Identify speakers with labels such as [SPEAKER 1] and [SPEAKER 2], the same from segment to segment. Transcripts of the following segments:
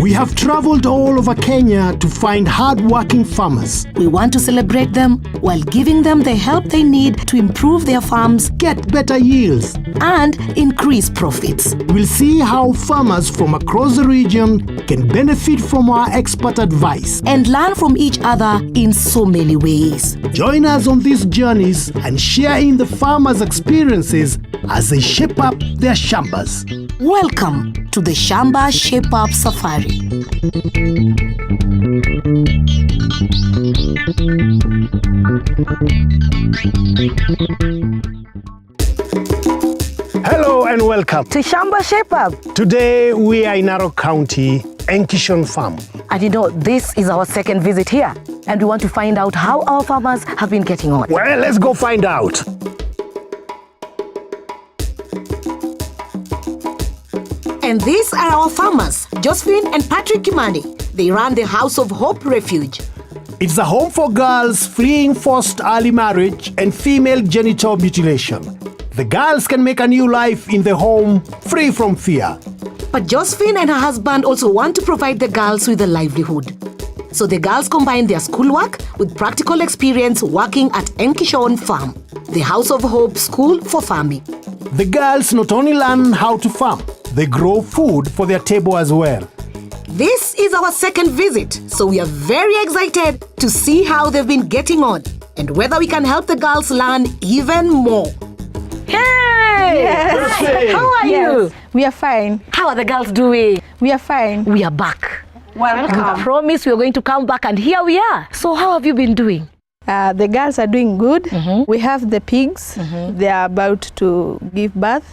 [SPEAKER 1] We have traveled all over Kenya to find hard-working farmers.
[SPEAKER 2] We want to celebrate them while giving them the help they need to improve their farms,
[SPEAKER 1] Get better yields.
[SPEAKER 2] and increase profits.
[SPEAKER 1] We'll see how farmers from across the region can benefit from our expert advice.
[SPEAKER 2] And learn from each other in so many ways.
[SPEAKER 1] Join us on these journeys and share in the farmers' experiences as they shape up their shambas.
[SPEAKER 2] Welcome to the Shamba Shape Up Safari.
[SPEAKER 1] Hello and welcome.
[SPEAKER 3] To Shamba Shape Up.
[SPEAKER 1] Today we are in Narok County, Enkishon farm.
[SPEAKER 3] And you know, this is our second visit here. And we want to find out how our farmers have been getting on.
[SPEAKER 1] Well, let's go find out.
[SPEAKER 2] And these are our farmers, Josephine and Patrick Kimani. They run the House of Hope Refuge.
[SPEAKER 1] It's a home for girls fleeing forced early marriage and female genital mutilation. The girls can make a new life in the home, free from fear.
[SPEAKER 2] But Josephine and her husband also want to provide the girls with a livelihood. So the girls combine their schoolwork with practical experience working at Enkishon Farm, the House of Hope School for Farming.
[SPEAKER 1] The girls not only learn how to farm, they grow food for their table as well.
[SPEAKER 2] This is our second visit, so we are very excited to see how they've been getting on and whether we can help the girls learn even more.
[SPEAKER 3] Hey!
[SPEAKER 1] Yes.
[SPEAKER 3] How are you?
[SPEAKER 4] We are fine.
[SPEAKER 3] How are the girls doing?
[SPEAKER 4] We are fine.
[SPEAKER 3] We are back.
[SPEAKER 4] Welcome.
[SPEAKER 3] I promise we are going to come back, and here we are. So how have you been doing?
[SPEAKER 4] The girls are doing good. We have the pigs. They are about to give birth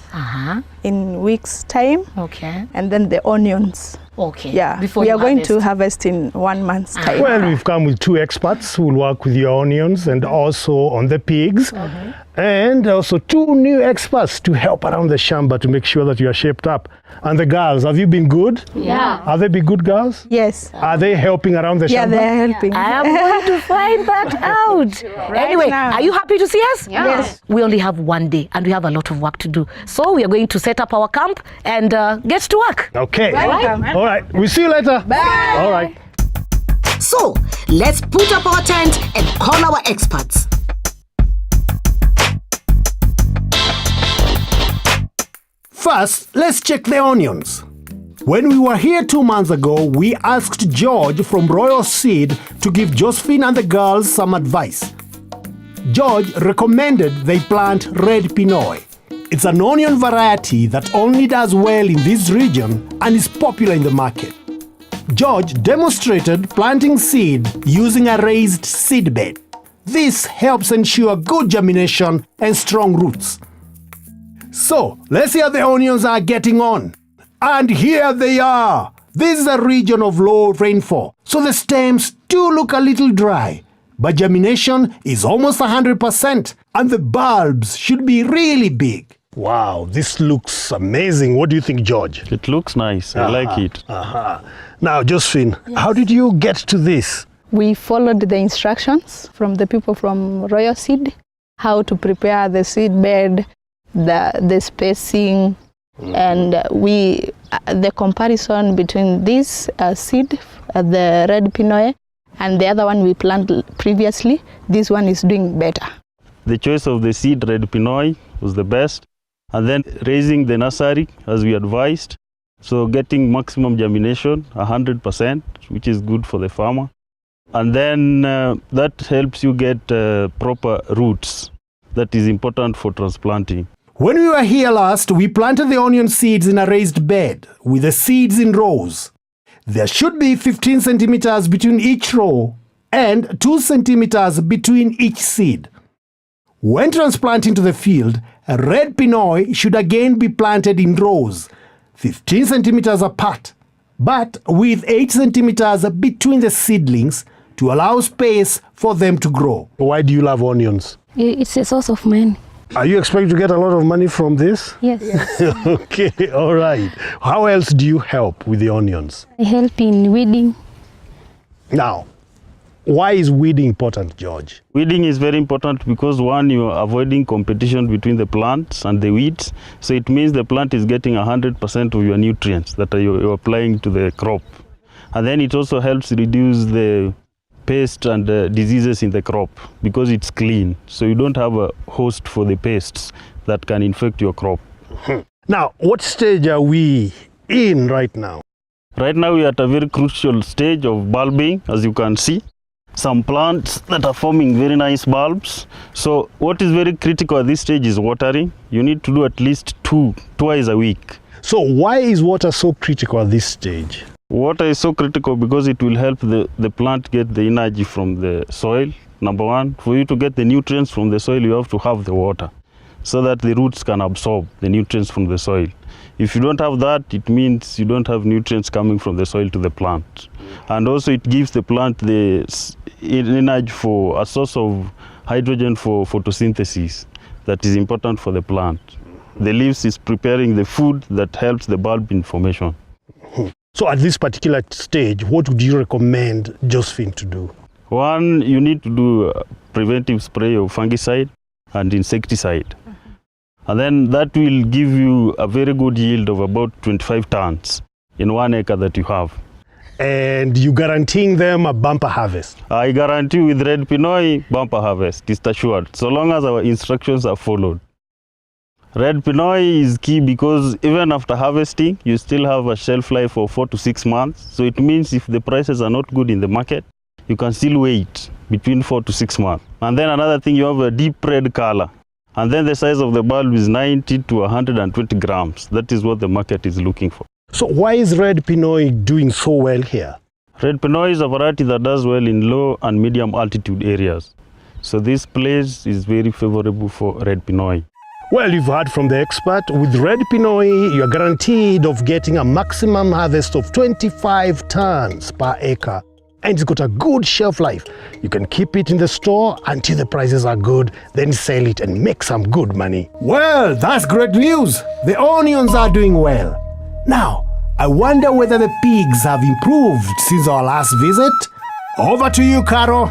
[SPEAKER 4] in weeks' time.
[SPEAKER 3] Okay.
[SPEAKER 4] And then the onions.
[SPEAKER 3] Okay.
[SPEAKER 4] Yeah,
[SPEAKER 3] Before
[SPEAKER 4] we
[SPEAKER 3] you
[SPEAKER 4] are going to
[SPEAKER 3] harvest.
[SPEAKER 4] harvest in 1 month's time.
[SPEAKER 1] Well, we've come with two experts who will work with your onions and also on the pigs. And also two new experts to help around the shamba to make sure that you are shaped up. And the girls, have you been good?
[SPEAKER 3] Yeah.
[SPEAKER 1] Are they been good girls?
[SPEAKER 4] Yes.
[SPEAKER 1] Are they helping around the
[SPEAKER 4] Yeah,
[SPEAKER 1] shamba?
[SPEAKER 4] they are helping.
[SPEAKER 3] I am going to find that out. Anyway,
[SPEAKER 4] now.
[SPEAKER 3] are you happy to see us?
[SPEAKER 4] Yes.
[SPEAKER 3] We only have one day and we have a lot of work to do. So we are going to set up our camp and get to work.
[SPEAKER 1] Okay.
[SPEAKER 4] Welcome.
[SPEAKER 1] All right. We'll see you later. Bye. All right.
[SPEAKER 2] So let's put up our tent and call our experts.
[SPEAKER 1] First, let's check the onions. When we were here 2 months ago, we asked George from Royal Seed to give Josephine and the girls some advice. George recommended they plant red Pinoy. It's an onion variety that only does well in this region and is popular in the market. George demonstrated planting seed using a raised seed bed. This helps ensure good germination and strong roots. So, let's see how the onions are getting on. And here they are. This is a region of low rainfall, so the stems do look a little dry. But germination is almost 100%, and the bulbs should be really big. Wow, this looks amazing. What do you think, George?
[SPEAKER 5] It looks nice. I like it.
[SPEAKER 1] Now, Josephine, how did you get to this?
[SPEAKER 4] We followed the instructions from the people from Royal Seed, how to prepare the seed bed, the spacing, and the comparison between this seed, the red Pinoy, and the other one we planted previously. This one is doing better.
[SPEAKER 5] The choice of the seed red Pinoy was the best, and then raising the nursery as we advised. So getting maximum germination, 100%, which is good for the farmer. And then that helps you get proper roots. That is important for transplanting.
[SPEAKER 1] When we were here last, we planted the onion seeds in a raised bed with the seeds in rows. There should be 15 centimeters between each row and 2 centimeters between each seed. When transplanting to the field, a red Pinoy should again be planted in rows, 15 centimeters apart, but with 8 centimeters between the seedlings to allow space for them to grow. Why do you love onions?
[SPEAKER 6] It's a source of money.
[SPEAKER 1] Are you expecting to get a lot of money from this?
[SPEAKER 6] Yes.
[SPEAKER 1] Okay, all right. How else do you help with the onions?
[SPEAKER 6] I help in weeding.
[SPEAKER 1] Now, why is weeding important, George?
[SPEAKER 5] Weeding is very important because one, you are avoiding competition between the plants and the weeds. So it means the plant is getting 100% of your nutrients that you're applying to the crop. And then it also helps reduce the pest and diseases in the crop because it's clean. So you don't have a host for the pests that can infect your crop.
[SPEAKER 1] Now, what stage are we in right now?
[SPEAKER 5] Right now we are at a very crucial stage of bulbing, as you can see. Some plants that are forming very nice bulbs. So what is very critical at this stage is watering. You need to do at least twice a week.
[SPEAKER 1] So why is water so critical at this stage?
[SPEAKER 5] Water is so critical because it will help the plant get the energy from the soil. Number one, for you to get the nutrients from the soil, you have to have the water so that the roots can absorb the nutrients from the soil. If you don't have that, it means you don't have nutrients coming from the soil to the plant. And also it gives the plant the energy for a source of hydrogen for photosynthesis that is important for the plant. The leaves is preparing the food that helps the bulb in formation.
[SPEAKER 1] So at this particular stage, what would you recommend Josephine to do?
[SPEAKER 5] One, you need to do a preventive spray of fungicide and insecticide. And then that will give you a very good yield of about 25 tons in 1 acre that you have.
[SPEAKER 1] And you guaranteeing them a bumper harvest?
[SPEAKER 5] I guarantee with Red Pinoy, bumper harvest is assured, so long as our instructions are followed. Red Pinoy is key because even after harvesting, you still have a shelf life of 4 to 6 months. So it means if the prices are not good in the market, you can still wait between 4 to 6 months. And then another thing, you have a deep red color. And then the size of the bulb is 90 to 120 grams. That is what the market is looking for.
[SPEAKER 1] So why is Red Pinoy doing so well here?
[SPEAKER 5] Red Pinoy is a variety that does well in low and medium altitude areas. So this place is very favorable for Red Pinoy.
[SPEAKER 1] Well, you've heard from the expert. With Red Pinoy, you're guaranteed of getting a maximum harvest of 25 tons per acre. And it's got a good shelf life. You can keep it in the store until the prices are good, then sell it and make some good money. Well, that's great news. The onions are doing well. Now, I wonder whether the pigs have improved since our last visit. Over to you, Caro.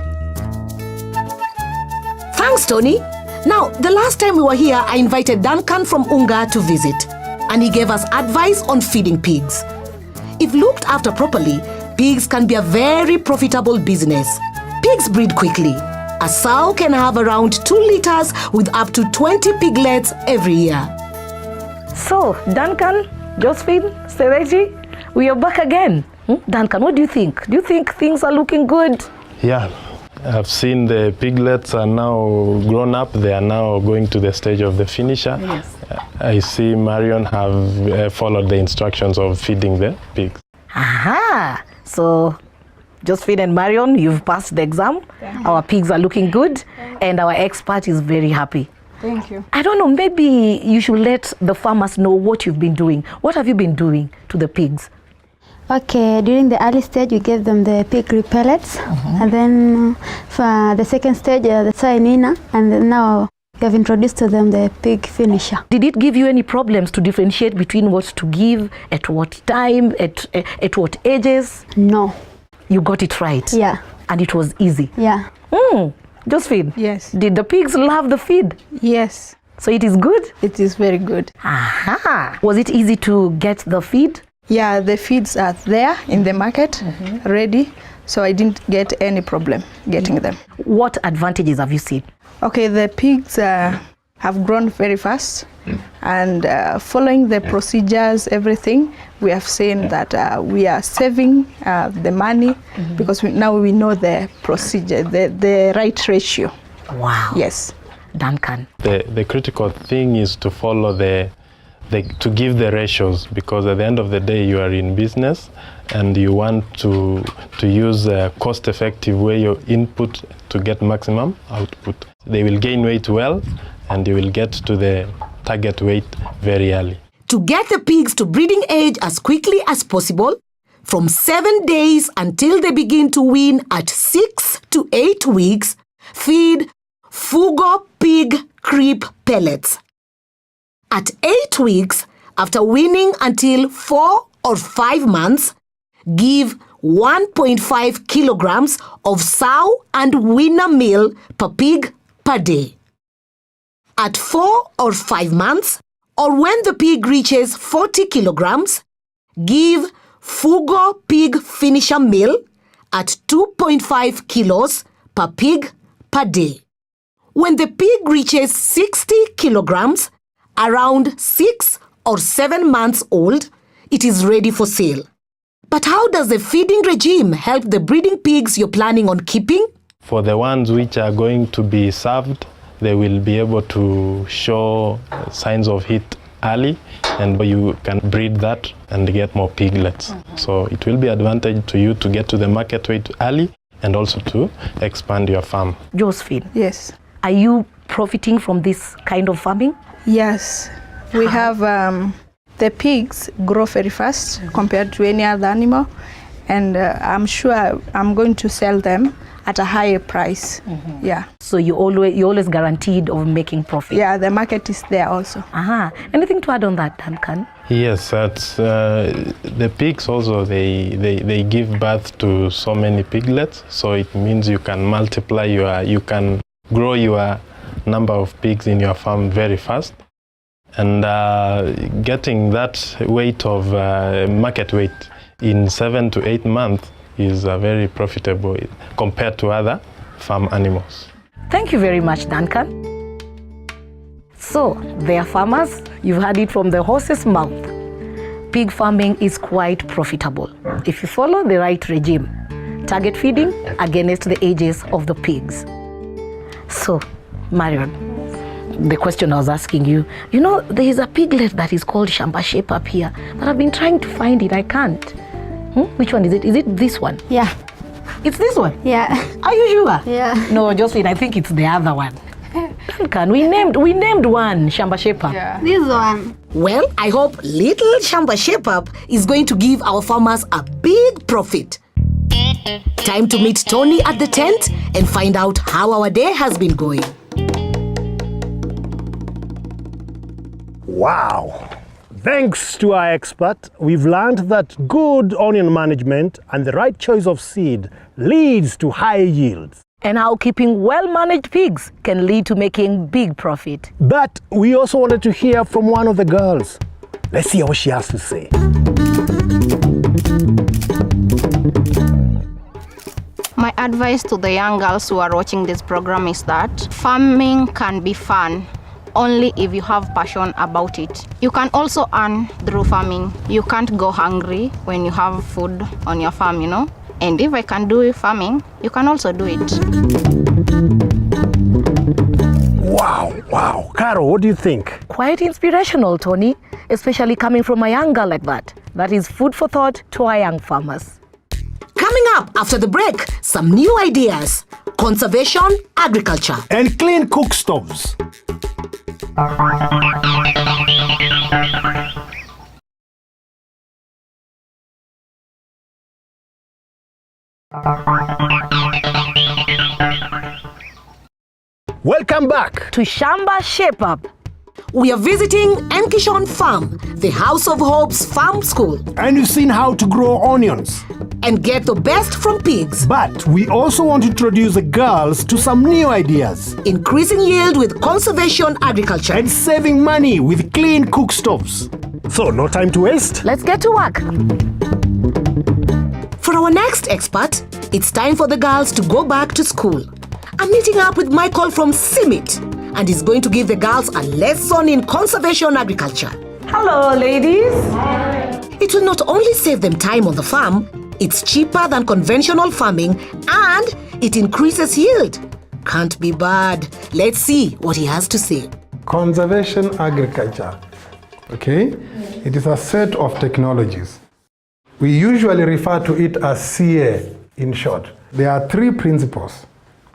[SPEAKER 2] Thanks, Tony. Now, the last time we were here, I invited Duncan from Unga to visit, and he gave us advice on feeding pigs. If looked after properly, pigs can be a very profitable business. Pigs breed quickly. A sow can have around 2 liters with up to 20 piglets every year.
[SPEAKER 3] So, Duncan, Josephine, Sereji, we are back again. Duncan, what do you think? Do you think things are looking good?
[SPEAKER 7] Yeah, I've seen the piglets are now grown up. They are now going to the stage of the finisher.
[SPEAKER 3] Yes.
[SPEAKER 7] I see Marion have followed the instructions of feeding the pigs.
[SPEAKER 3] Aha! So, Josephine and Marion, you've passed the exam. Our pigs are looking good, and our expert is very happy.
[SPEAKER 4] Thank you.
[SPEAKER 3] I don't know, maybe you should let the farmers know what you've been doing. What have you been doing to the pigs?
[SPEAKER 6] Okay, during the early stage, we gave them the pig repellents, and then for the second stage, the cyanina, and then now we have introduced to them the pig finisher.
[SPEAKER 3] Did it give you any problems to differentiate between what to give, at what time, at what ages?
[SPEAKER 6] No.
[SPEAKER 3] You got it right.
[SPEAKER 6] Yeah.
[SPEAKER 3] And it was easy.
[SPEAKER 6] Yeah.
[SPEAKER 3] Josephine?
[SPEAKER 4] Yes.
[SPEAKER 3] Did the pigs love the feed?
[SPEAKER 4] Yes,
[SPEAKER 3] So it is good?
[SPEAKER 4] it is very good.
[SPEAKER 3] Aha! Was it easy to get the feed?
[SPEAKER 4] Yeah, the feeds are there in the market, ready, so I didn't get any problem getting them.
[SPEAKER 3] What advantages have you seen?
[SPEAKER 4] Okay, the pigs have grown very fast, and following the procedures, everything, we have seen that we are saving the money because now we know the procedure, the right ratio.
[SPEAKER 3] Wow.
[SPEAKER 4] Yes.
[SPEAKER 3] Duncan.
[SPEAKER 7] The critical thing is to follow to give the ratios, because at the end of the day you are in business and you want to use a cost-effective way of input to get maximum output. They will gain weight well and you will get to the target weight very early.
[SPEAKER 2] To get the pigs to breeding age as quickly as possible, from 7 days until they begin to wean at 6 to 8 weeks, feed Fugo Pig Creep Pellets. At 8 weeks, after weaning until 4 or 5 months, give 1.5 kilograms of sow and weaner meal per pig per day. At 4 or 5 months, or when the pig reaches 40 kilograms, give Fugo Pig Finisher Meal at 2.5 kilos per pig per day. When the pig reaches 60 kilograms, around 6 or 7 months old, it is ready for sale. But how does the feeding regime help the breeding pigs you're planning on keeping?
[SPEAKER 7] For the ones which are going to be served, they will be able to show signs of heat early, and you can breed that and get more piglets. So it will be advantage to you to get to the market weight early and also to expand your farm.
[SPEAKER 3] Josephine,
[SPEAKER 4] Yes.
[SPEAKER 3] are you profiting from this kind of farming?
[SPEAKER 4] Yes. We have the pigs grow very fast compared to any other animal, and I'm sure I'm going to sell them at a higher price. Yeah.
[SPEAKER 3] So you're always guaranteed of making profit.
[SPEAKER 4] Yeah, the market is there also.
[SPEAKER 3] Anything to add on that, Duncan?
[SPEAKER 7] Yes, that's the pigs also, they give birth to so many piglets, so it means you can multiply you can grow your number of pigs in your farm very fast. And getting that weight of market weight in 7 to 8 months is very profitable compared to other farm animals.
[SPEAKER 3] Thank you very much, Duncan. So, there farmers, you've heard it from the horse's mouth. Pig farming is quite profitable if you follow the right regime. Target feeding against the ages of the pigs. So, Marion, the question I was asking you, you know, there is a piglet that is called Shamba shape up here, but I've been trying to find it, I can't. Which one is it? Is it this one?
[SPEAKER 6] Yeah.
[SPEAKER 3] It's this one?
[SPEAKER 6] Yeah.
[SPEAKER 3] Are you sure?
[SPEAKER 6] Yeah.
[SPEAKER 3] No, Jocelyn, I think it's the other one. Duncan, we named one Shamba shape up.
[SPEAKER 4] Yeah.
[SPEAKER 6] This one.
[SPEAKER 2] Well, I hope little Shamba Shape Up is going to give our farmers a big profit. Time to meet Tony at the tent and find out how our day has been going.
[SPEAKER 1] Wow! Thanks to our expert, we've learned that good onion management and the right choice of seed leads to high yields.
[SPEAKER 3] And how keeping well-managed pigs can lead to making big profit.
[SPEAKER 1] But we also wanted to hear from one of the girls. Let's see what she has to say.
[SPEAKER 8] My advice to the young girls who are watching this program is that farming can be fun only if you have passion about it. You can also earn through farming. You can't go hungry when you have food on your farm, you know. And if I can do farming, you can also do it.
[SPEAKER 1] Wow. Caro, what do you think?
[SPEAKER 3] Quite inspirational, Tony, especially coming from a young girl like that. That is food for thought to our young farmers.
[SPEAKER 2] Coming up after the break, some new ideas. Conservation, agriculture.
[SPEAKER 1] And clean cook stoves. Welcome back
[SPEAKER 3] To Shamba Shape Up.
[SPEAKER 2] We are visiting Enkishon Farm, the House of Hope's farm school,
[SPEAKER 1] and you've seen how to grow onions.
[SPEAKER 2] and get the best from pigs.
[SPEAKER 1] But we also want to introduce the girls to some new ideas
[SPEAKER 2] Increasing yield with conservation agriculture.
[SPEAKER 1] and saving money with clean cook stoves. So no time to waste.
[SPEAKER 3] Let's get to work.
[SPEAKER 2] For our next expert, it's time for the girls to go back to school. I'm meeting up with Michael from CIMIT, and he's going to give the girls a lesson in conservation agriculture.
[SPEAKER 3] Hello, ladies.
[SPEAKER 2] It will not only save them time on the farm, it's cheaper than conventional farming, and it increases yield. Can't be bad. Let's see what he has to say.
[SPEAKER 9] Conservation agriculture, okay? It is a set of technologies. We usually refer to it as CA in short. There are three principles.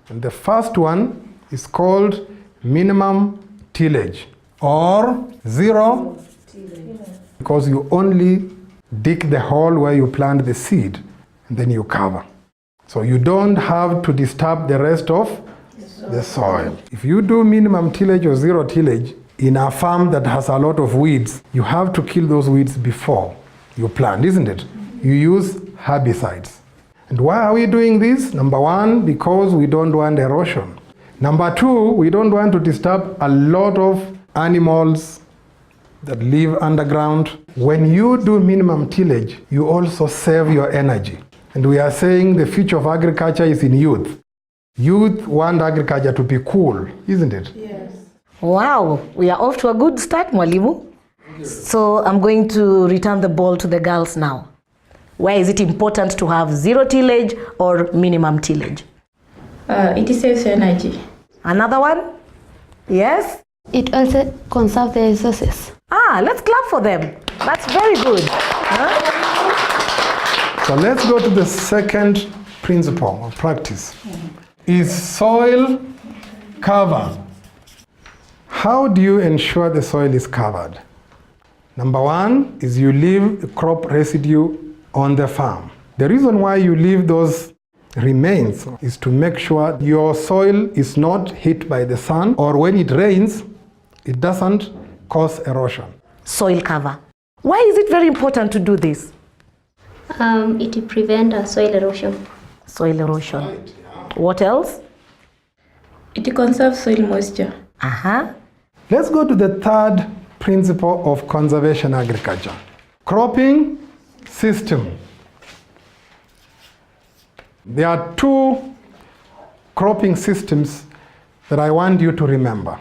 [SPEAKER 9] And the first one is called minimum tillage or zero because you only dig the hole where you plant the seed and then you cover. So you don't have to disturb the rest of the soil. If you do minimum tillage or zero tillage in a farm that has a lot of weeds, you have to kill those weeds before you plant, isn't it? You use herbicides. And why are we doing this? Number one, because we don't want erosion. Number two, we don't want to disturb a lot of animals that live underground. When you do minimum tillage, you also save your energy. And we are saying the future of agriculture is in youth. Youth want agriculture to be cool, isn't it?
[SPEAKER 3] Yes. Wow, we are off to a good start, Mwalimu. So I'm going to return the ball to the girls now. Why is it important to have zero tillage or minimum tillage?
[SPEAKER 10] It saves energy.
[SPEAKER 3] Another one? Yes?
[SPEAKER 6] It also conserves the resources.
[SPEAKER 3] Let's clap for them. That's very good.
[SPEAKER 9] So let's go to the second principle of practice. Is soil covered? How do you ensure the soil is covered? Number one is you leave crop residue on the farm. The reason why you leave those remains is to make sure your soil is not hit by the sun, or when it rains, it doesn't cause erosion.
[SPEAKER 3] Soil cover. Why is it very important to do this?
[SPEAKER 10] It prevents soil erosion.
[SPEAKER 3] Soil erosion. What else?
[SPEAKER 10] It conserves soil moisture.
[SPEAKER 9] Let's go to the third principle of conservation agriculture. Cropping system. There are two cropping systems that I want you to remember.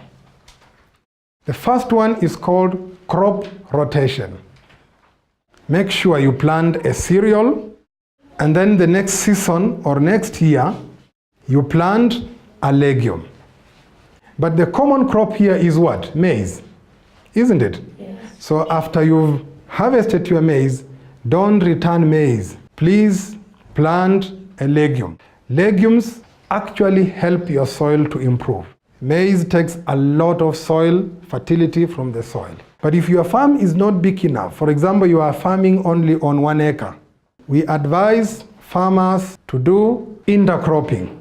[SPEAKER 9] The first one is called crop rotation. Make sure you plant a cereal, and then the next season or next year, you plant a legume. But the common crop here is what? Maize, isn't it? Yes. So after you've harvested your maize, don't return maize. Please plant a legume. Legumes actually help your soil to improve. Maize takes a lot of soil fertility from the soil. But if your farm is not big enough, for example, you are farming only on 1 acre, we advise farmers to do intercropping.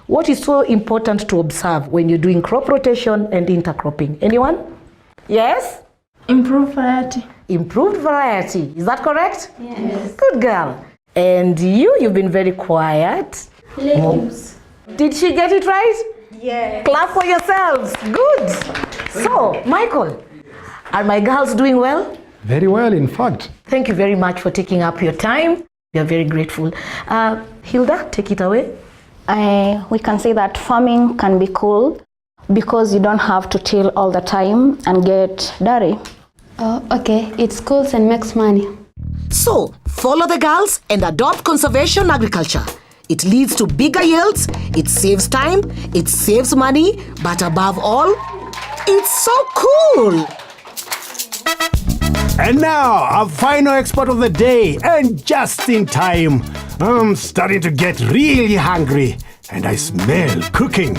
[SPEAKER 3] What is so important to observe when you're doing crop rotation and intercropping? Anyone? Yes?
[SPEAKER 10] Improved variety.
[SPEAKER 3] Improved variety. Is that correct?
[SPEAKER 10] Yes.
[SPEAKER 3] Good girl. And you've been very quiet.
[SPEAKER 10] Legumes.
[SPEAKER 3] Did she get it right?
[SPEAKER 10] Yes.
[SPEAKER 3] Clap for yourselves. Good. So, Michael, are my girls doing well?
[SPEAKER 9] Very well, in fact.
[SPEAKER 3] Thank you very much for taking up your time. We are very grateful. Hilda, take it away.
[SPEAKER 8] We can say that farming can be cool because you don't have to till all the time and get dirty.
[SPEAKER 6] Okay, it's cool and makes money.
[SPEAKER 2] So, follow the girls and adopt conservation agriculture. It leads to bigger yields, it saves time, it saves money, but above all, it's so cool!
[SPEAKER 1] And now, our final expert of the day, and just in time. I'm starting to get really hungry, and I smell cooking.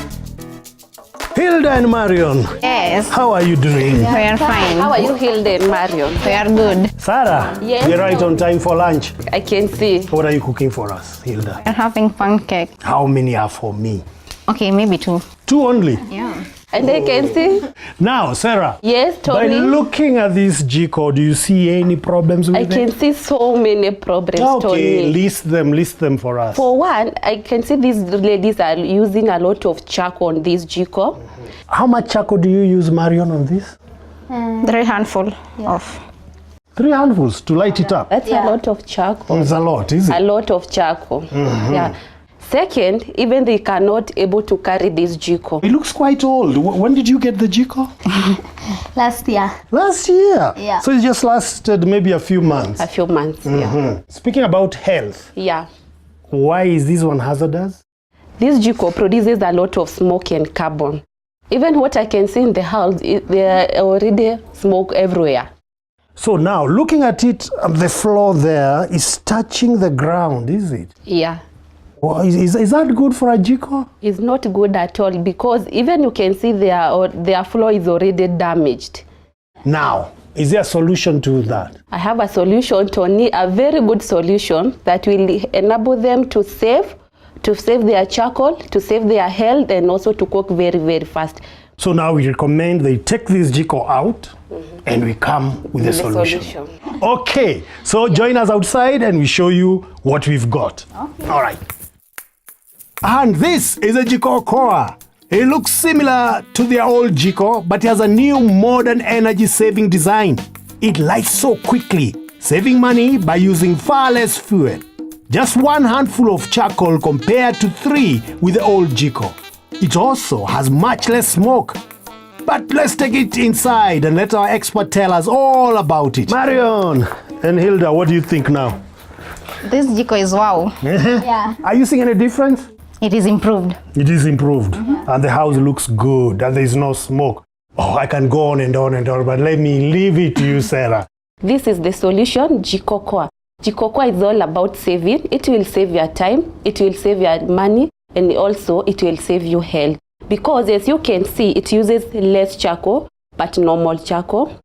[SPEAKER 1] Hilda and Marion.
[SPEAKER 8] Yes.
[SPEAKER 1] How are you doing?
[SPEAKER 8] We are fine. How are you, Hilda and Marion? We are good.
[SPEAKER 1] Sarah,
[SPEAKER 8] Yes.
[SPEAKER 1] you're right on time for lunch.
[SPEAKER 8] I can see.
[SPEAKER 1] What are you cooking for us, Hilda?
[SPEAKER 8] We are having pancake.
[SPEAKER 1] How many are for me?
[SPEAKER 8] Okay, maybe 2.
[SPEAKER 1] 2 only?
[SPEAKER 8] Yeah. And I can see.
[SPEAKER 1] Now, Sarah.
[SPEAKER 8] Yes,
[SPEAKER 1] By
[SPEAKER 8] Tony.
[SPEAKER 1] looking at this jiko, do you see any problems with
[SPEAKER 8] I
[SPEAKER 1] it?
[SPEAKER 8] can see so many problems,
[SPEAKER 1] Okay,
[SPEAKER 8] Tony.
[SPEAKER 1] list them for us.
[SPEAKER 8] For one, I can see these ladies are using a lot of charcoal on this jiko.
[SPEAKER 1] How much charcoal do you use, Marion, on this?
[SPEAKER 8] 3 handful of.
[SPEAKER 1] 3 handfuls to light it up.
[SPEAKER 8] That's a lot of charcoal.
[SPEAKER 1] It's a lot, is
[SPEAKER 8] A
[SPEAKER 1] it?
[SPEAKER 8] lot of charcoal. Yeah. Second, even they cannot able to carry this jiko.
[SPEAKER 1] It looks quite old. When did you get the jiko?
[SPEAKER 6] Last year.
[SPEAKER 1] Last year.
[SPEAKER 6] Yeah.
[SPEAKER 1] So it just lasted maybe a few months.
[SPEAKER 8] A few months. Yeah.
[SPEAKER 1] Speaking about health,
[SPEAKER 8] Yeah.
[SPEAKER 1] why is this one hazardous?
[SPEAKER 8] This jiko produces a lot of smoke and carbon. Even what I can see in the house, there are already smoke everywhere.
[SPEAKER 1] So now, looking at it, the floor there is touching the ground, is it?
[SPEAKER 8] Yeah.
[SPEAKER 1] Well, is that good for a jiko?
[SPEAKER 8] It's not good at all because even you can see their floor is already damaged.
[SPEAKER 1] Now, is there a solution to that?
[SPEAKER 8] I have a solution, Tony, a very good solution that will enable them to save their charcoal, to save their health, and also to cook very, very fast.
[SPEAKER 1] So now we recommend they take this jiko out and we come with a solution. Okay, so join us outside and we show you what we've got. Okay. All right. And this is a jiko koa. It looks similar to their old jiko, but has a new modern energy-saving design. It lights so quickly, saving money by using far less fuel. Just 1 handful of charcoal compared to 3 with the old jiko. It also has much less smoke. But let's take it inside and let our expert tell us all about it. Marion and Hilda, what do you think now?
[SPEAKER 8] This jiko is wow.
[SPEAKER 6] Yeah.
[SPEAKER 1] Are you seeing any difference?
[SPEAKER 8] It is improved.
[SPEAKER 1] It is improved. And the house looks good and there is no smoke. Oh, I can go on and on and on, but let me leave it to you, Sarah.
[SPEAKER 11] This is the solution, jiko. Jiko is all about saving. It will save your time, it will save your money, and also it will save your health. Because as you can see, it uses less charcoal, but normal charcoal.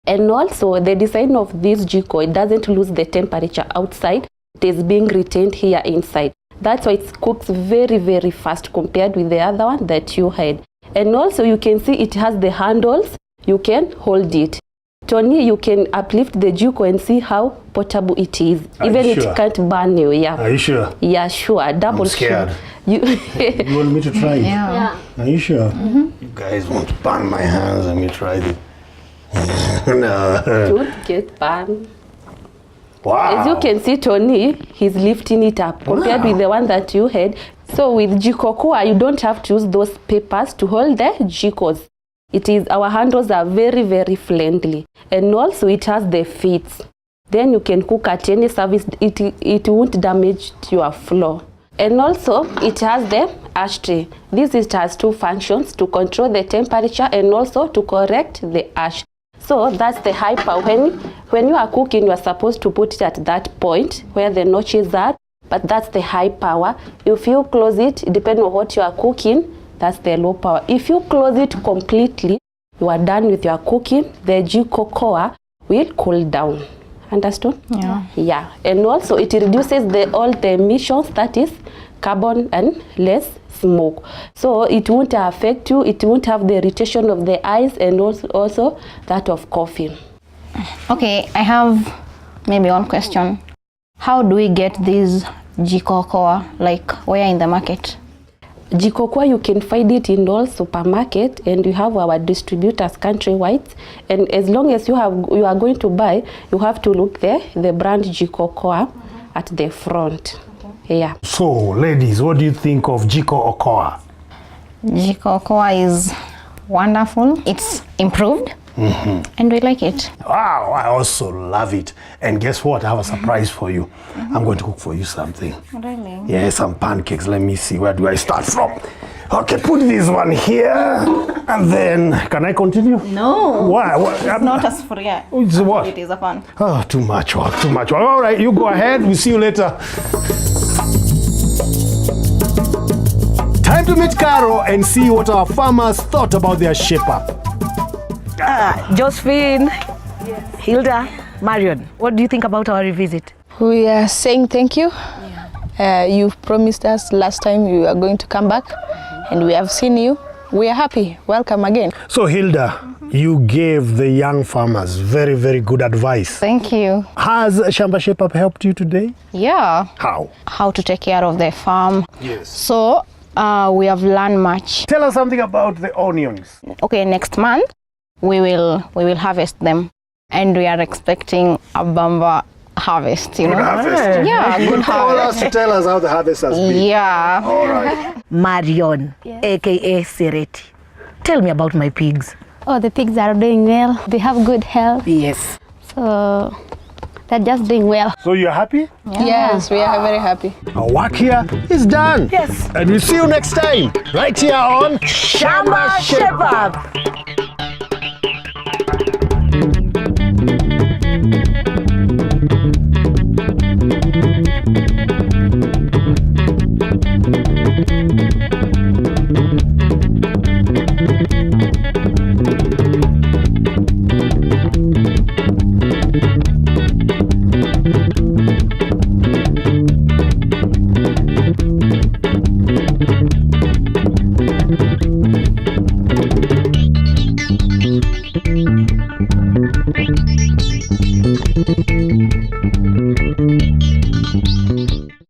[SPEAKER 11] And also the design of this jiko, it doesn't lose the temperature outside. It is being retained here inside. That's why it cooks very, very fast compared with the other one that you had. And also you can see it has the handles. You can hold it. Tony, you can uplift the jiko and see how portable it is. Even it can't burn you. Yeah.
[SPEAKER 1] Are you sure?
[SPEAKER 11] Yeah, sure. Double
[SPEAKER 1] I'm scared.
[SPEAKER 11] sure. You
[SPEAKER 1] want me to try it?
[SPEAKER 11] Yeah.
[SPEAKER 1] Are you sure? You guys won't burn my hands. Let me try it. No.
[SPEAKER 11] Don't get burned.
[SPEAKER 1] Wow.
[SPEAKER 11] As you can see, Tony, he's lifting it up compared with the one that you had. So with jiko, you don't have to use those papers to hold the jikos. It is, our handles are very, very friendly. And also it has the feet. Then you can cook at any service. It won't damage your floor. And also it has the ashtray. It has 2 functions: to control the temperature and also to correct the ash. So that's the high power. When you are cooking, you are supposed to put it at that point where the notches are, but that's the high power. If you close it, depending on what you are cooking, that's the low power. If you close it completely, you are done with your cooking, the jiko will cool down. Understood?
[SPEAKER 8] Yeah.
[SPEAKER 11] Yeah. And also it reduces all the emissions, that is carbon and less smoke. So it won't affect you, it won't have the irritation of the eyes and also that of coughing.
[SPEAKER 8] Okay, I have maybe one question. How do we get this jiko, like where in the market?
[SPEAKER 11] Jiko, you can find it in all supermarket, and you have our distributors countrywide. And as long as you are going to buy, you have to look there, the brand jiko at the front. Yeah.
[SPEAKER 1] So, ladies, what do you think of jiko okoa?
[SPEAKER 8] Jiko is wonderful. It's improved. And we like it.
[SPEAKER 1] Wow, I also love it. And guess what? I have a surprise for you. I'm going to cook for you something.
[SPEAKER 8] Really?
[SPEAKER 1] Yeah, some pancakes. Let me see. Where do I start from? Okay, put this one here. And then, can I continue?
[SPEAKER 8] No.
[SPEAKER 1] Why?
[SPEAKER 8] It's not as free.
[SPEAKER 1] It's what?
[SPEAKER 8] It is a fun.
[SPEAKER 1] Oh, too much work, too much work. All right, you go ahead. We'll see you later. Time to meet Caro and see what our farmers thought about their shape-up.
[SPEAKER 3] Josephine, Hilda, Marion, what do you think about our revisit?
[SPEAKER 4] We are saying thank you. You've promised us last time you are going to come back, and we have seen you. We are happy. Welcome again.
[SPEAKER 1] So, Hilda, you gave the young farmers very, very good advice.
[SPEAKER 8] Thank you.
[SPEAKER 1] Has Shamba Shape-Up helped you today?
[SPEAKER 8] Yeah.
[SPEAKER 1] How?
[SPEAKER 8] How to take care of the farm.
[SPEAKER 1] Yes.
[SPEAKER 8] So we have learned much.
[SPEAKER 1] Tell us something about the onions.
[SPEAKER 8] Okay, next month we will harvest them, and we are expecting a bumper harvest. You know.
[SPEAKER 1] Good harvest.
[SPEAKER 8] Yeah, good harvest.
[SPEAKER 1] Tell us how the harvest has been.
[SPEAKER 8] Yeah.
[SPEAKER 1] All right.
[SPEAKER 3] Marion, aka Sereti. Tell me about my pigs.
[SPEAKER 6] Oh, the pigs are doing well. They have good health.
[SPEAKER 3] Yes.
[SPEAKER 6] So they're just doing well.
[SPEAKER 1] So you're happy?
[SPEAKER 4] Yes, we are very happy.
[SPEAKER 1] Our work here is done.
[SPEAKER 3] Yes.
[SPEAKER 1] And we'll see you next time, right here on
[SPEAKER 3] Shamba Shape-Up.